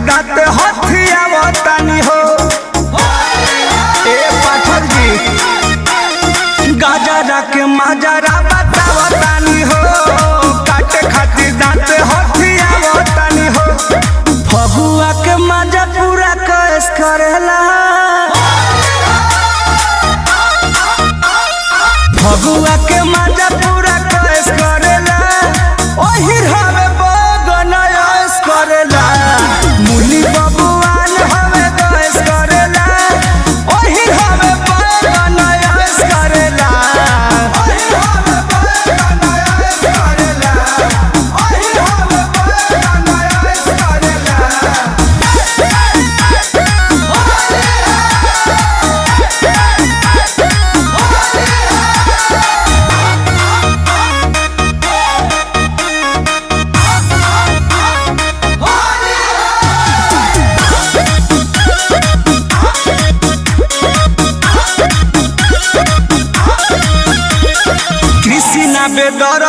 दांत हथियावतानी हो। ए पाठक जी गाजरा के माजरा बतावतानी हो। काटे खातिर दांत हथियावतानी हो। फगुआ के माजा पूरा कैस करेला। फगुआ के माजा पूरा कैस करेला। ओही हवे बगन ऐस करेला। मुली बबुआन हवे कैस करेला। ओही हवे बगन ऐस करेला। ओही हवे बगन ऐस करेला। ओही हवे बगन ऐस करेला। कृष्णा बेदर